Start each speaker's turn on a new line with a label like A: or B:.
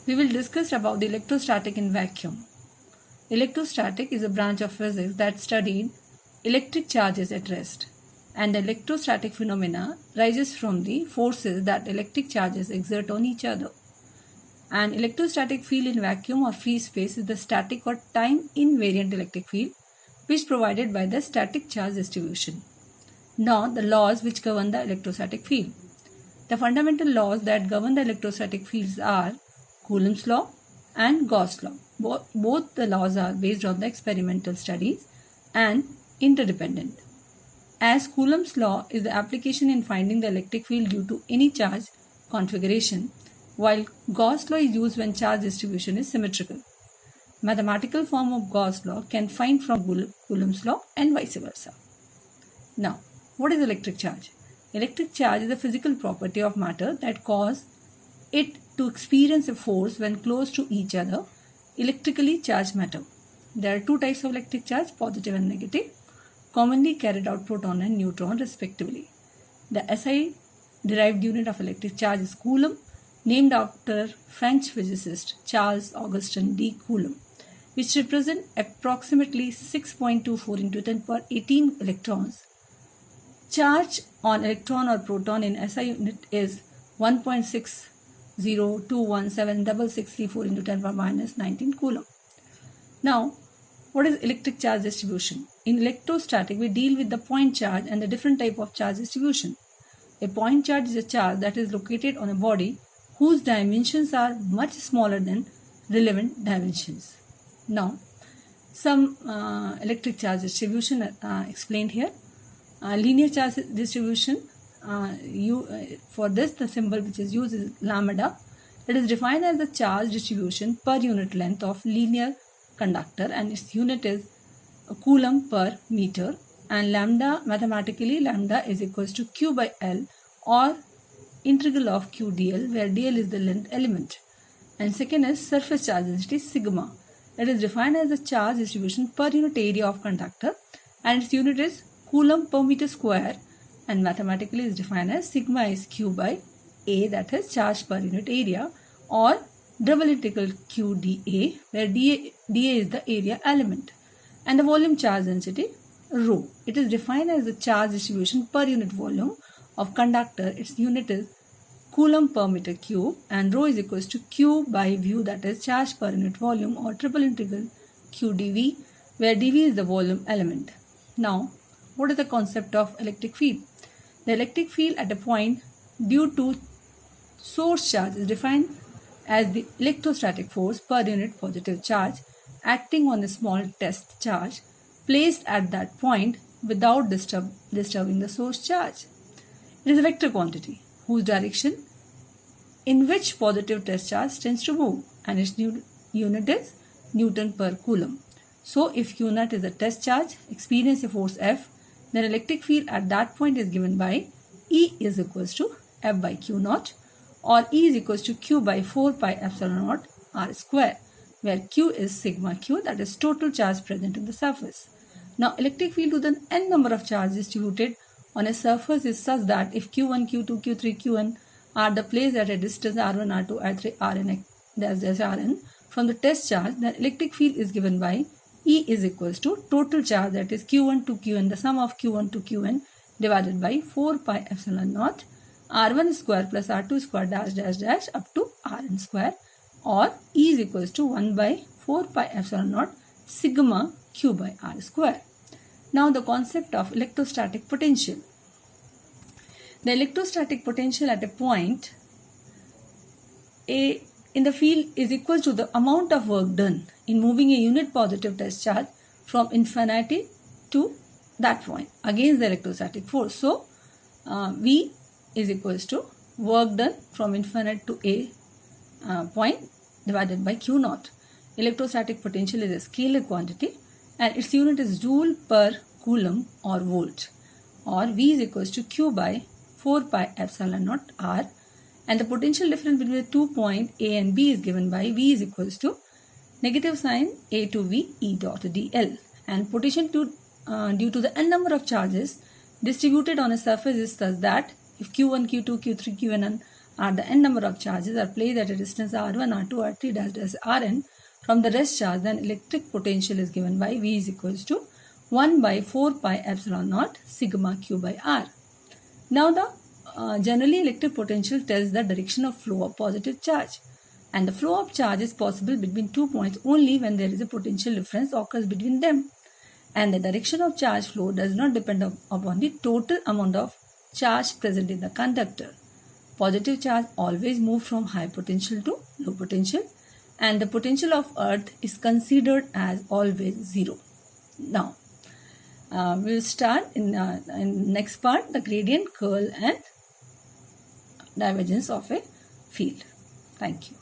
A: we will discuss about the electrostatic in vacuum. Electrostatic is a branch of physics that studied electric charges at rest, and the electrostatic phenomena rises from the forces that electric charges exert on each other. An electrostatic field in vacuum or free space is the static or time invariant electric field which is provided by the static charge distribution. Now, the laws which govern the electrostatic field. The fundamental laws that govern the electrostatic fields are Coulomb's law and Gauss law. Both the laws are based on the experimental studies and interdependent. As Coulomb's law is the application in finding the electric field due to any charge configuration, while Gauss law is used when charge distribution is symmetrical. Mathematical form of Gauss law can find from Coulomb's law and vice versa. Now, what is electric charge? Electric charge is a physical property of matter that causes it to experience a force when close to each other, electrically charged matter. There are two types of electric charge, positive and negative, commonly carried out proton and neutron respectively. The SI derived unit of electric charge is Coulomb, named after French physicist Charles Augustin de Coulomb, which represent approximately 6.24 into 10 power 18 electrons. Charge on electron or proton in SI unit is 1.602176634 into 10 power minus 19 Coulomb. Now, what is electric charge distribution? In electrostatic, we deal with the point charge and the different type of charge distribution. A point charge is a charge that is located on a body whose dimensions are much smaller than relevant dimensions. Now, some electric charge distribution explained here. Linear charge distribution, for this the symbol which is used is lambda. It is defined as the charge distribution per unit length of linear conductor, and its unit is Coulomb per meter, and lambda, mathematically lambda is equals to Q by L or integral of Q dl, where dl is the length element. And second is surface charge density sigma. It is defined as the charge distribution per unit area of conductor, and its unit is Coulomb per meter square, and mathematically is defined as sigma is Q by A, that is charge per unit area, or double integral Q dA, where dA is the area element, and the volume charge density rho. It is defined as the charge distribution per unit volume of conductor. Its unit is Coulomb per meter cube, and rho is equals to Q by V, that is charge per unit volume, or triple integral Q dV, where dV is the volume element. Now, what is the concept of electric field? The electric field at a point due to source charge is defined as the electrostatic force per unit positive charge acting on a small test charge placed at that point without disturbing the source charge. It is a vector quantity whose direction in which positive test charge tends to move, and its unit is Newton per Coulomb. So, if Q naught is a test charge, experience a force F, then electric field at that point is given by E is equals to F by Q naught, or E is equals to Q by 4 pi epsilon naught R square, where Q is sigma Q, that is total charge present in the surface. Now, electric field with an n number of charges distributed on a surface is such that if Q1, Q2, Q3, Qn are the placed at a distance R1, R2, R3, Rn, Rn from the test charge, then electric field is given by E is equals to total charge, that is Q1 to Qn, the sum of Q1 to Qn divided by 4 pi epsilon naught R1 square plus R2 square dash dash dash up to Rn square, or E is equals to 1 by 4 pi epsilon naught sigma Q by R square. Now, the concept of electrostatic potential. The electrostatic potential at a point A in the field is equal to the amount of work done in moving a unit positive test charge from infinity to that point against the electrostatic force. So, V is equals to work done from infinite to A point divided by Q naught. Electrostatic potential is a scalar quantity, and its unit is joule per Coulomb or volt, or V is equals to Q by 4 pi epsilon naught R, and the potential difference between the 2 points A and B is given by V is equals to negative sign A to V E dot dl, and potential due to the n number of charges distributed on a surface is such that if Q1, Q2, Q3, Qn are the n number of charges are placed at a distance r1, r2, r3 dash dash rn from the rest charge, then electric potential is given by V is equals to 1 by 4 pi epsilon naught sigma q by r. Now the generally electric potential tells the direction of flow of positive charge, and the flow of charge is possible between 2 points only when there is a potential difference occurs between them, and the direction of charge flow does not depend upon the total amount of charge present in the conductor. Positive charge always move from high potential to low potential, and the potential of earth is considered as always zero. Now we will start in next part the gradient, curl and divergence of a field. Thank you.